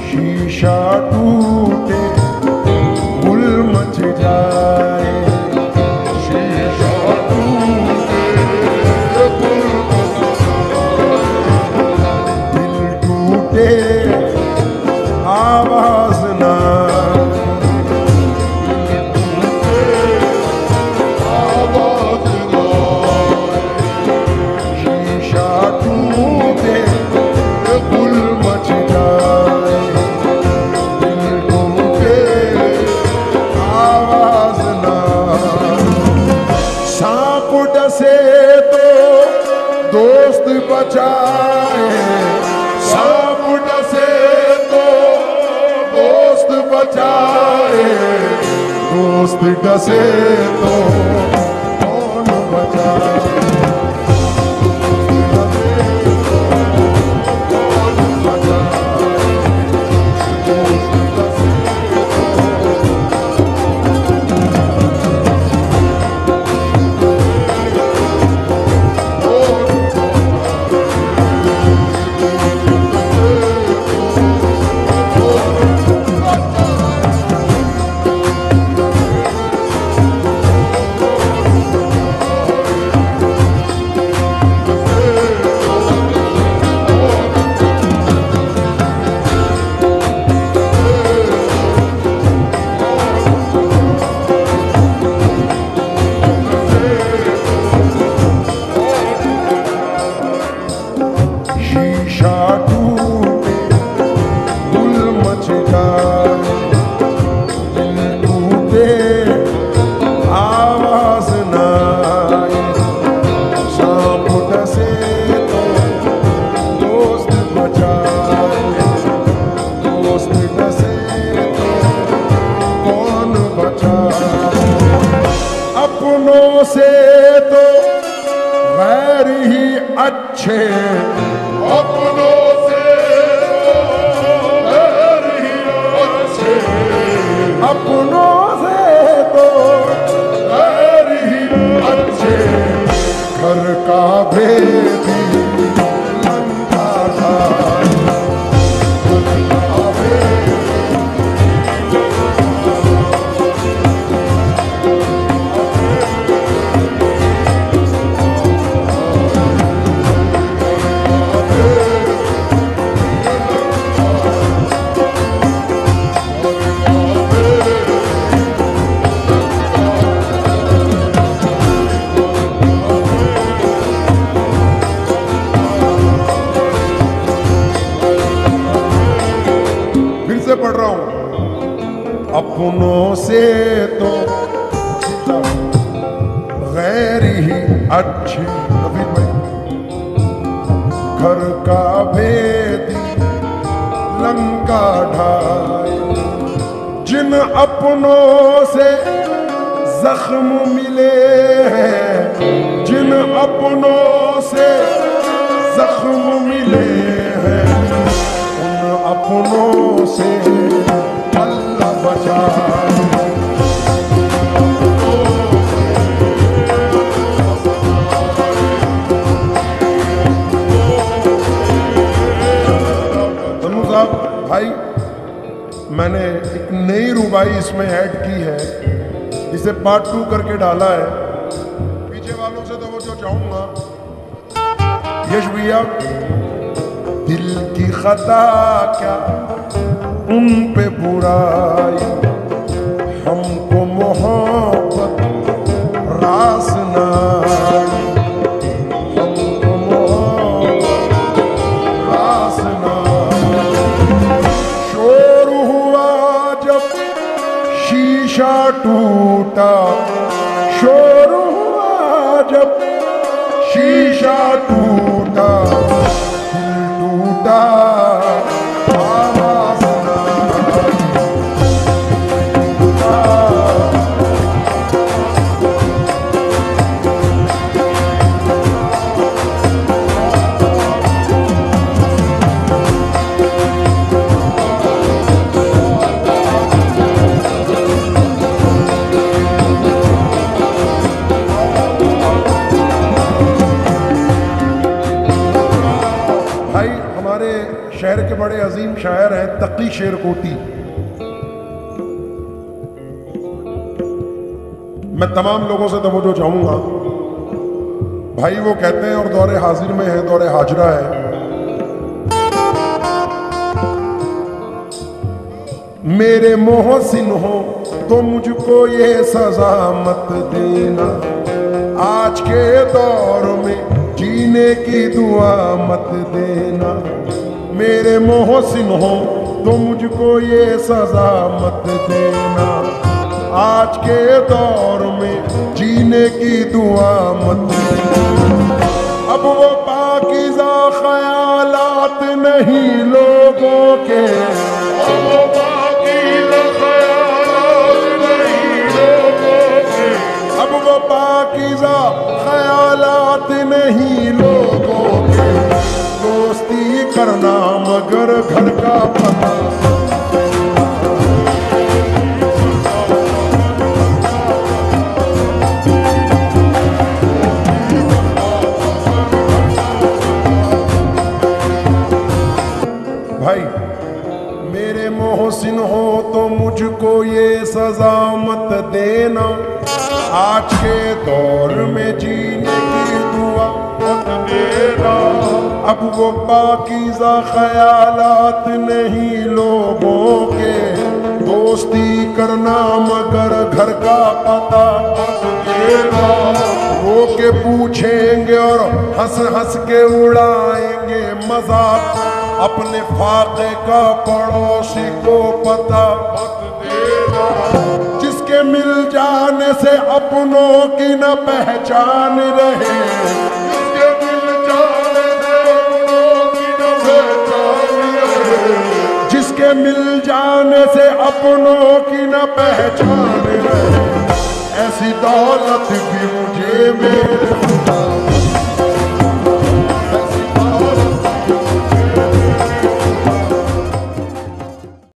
शीशा टूटे गुल मच जाए, शीशा टूटे गुल मच जाए, दिल टूटे आवाज ना, आवाज ना, शीशा टूटे गुल मच जाए, दिल टूटे आवाज ना, सांप डसे तो दोस्त बचाए, सांप डसे तो दोस्त बचाए, दोस्त डसे तो कौन बचाए, शीशा टूटे गुल मच जाए, दिल टूटे आवाज ना आए, सांप डसे तो दोस्त बचाए, दोस्त डसे तो कौन बचाए, अपनों से तो गैर ही अच्छे, अपनों से गैर ही अच्छे, अपनों से तो गैर ही अच्छे, घर का भेदी लंका था, घर का भेदी पढ़ रहा हूं, अपनों से तो गैर ही अच्छे, नबी भाई, घर का भेदी लंका ढाए, जिन अपनों से जख्म मिले हैं, जिन अपनों से जख्म मिले हैं, उन अपनों से अल्लाह बचाए, तनु साहब भाई, मैंने एक नई रुबाई इसमें ऐड की है, इसे पार्ट 2 करके डाला है, पीछे वालों से तो वो जो चाहूंगा, यश भैया, दिल की खता क्या उन पे बुराई, हमको मोहब्बत रास ना, हमको मोहब्बत रास ना, शोर हुआ जब शीशा टूटा, शोर हुआ जब शीशा टूटा, दिल टूटा आवाज ना, हमारे शहर के बड़े अजीम शायर हैं तकी शेरकोटी। मैं तमाम लोगों से तवज्जो चाहूंगा भाई, वो कहते हैं और दौरे हाजिर में है, दौरे हाजरा है। मेरे मोहसिन हो तो मुझको ये सजा मत देना, आज के दौर में जीने की दुआ मत देना। मेरे मोहसिन हो तो मुझको ये सजा मत देना, आज के दौर में जीने की दुआ मत देना। अब वो पाकीज़ा ख़यालात नहीं लोगों के, अब वो पाकीज़ा ख़यालात नहीं लोगों के, दोस्ती करना मगर घर का पता। भाई मेरे मोहसिन हो तो मुझको ये सजा मत देना, आज के दौर में जीने की दुआ मत देना। अब वो पाकीज़ा ख़यालात नहीं लोगों के, दोस्ती करना मगर घर का पता मत देना। वो के पूछेंगे और हंस हंस के उड़ाएंगे मजाक, अपने फाके का पड़ोसी को पता मत देना। जिसके मिल जाने से अपनों की न पहचान रहे, जिसके मिल जाने से अपनों की न पहचान रहे, जिसके मिल जाने से अपनों की न पहचान रहे, ऐसी दौलत भी मुझे मेरे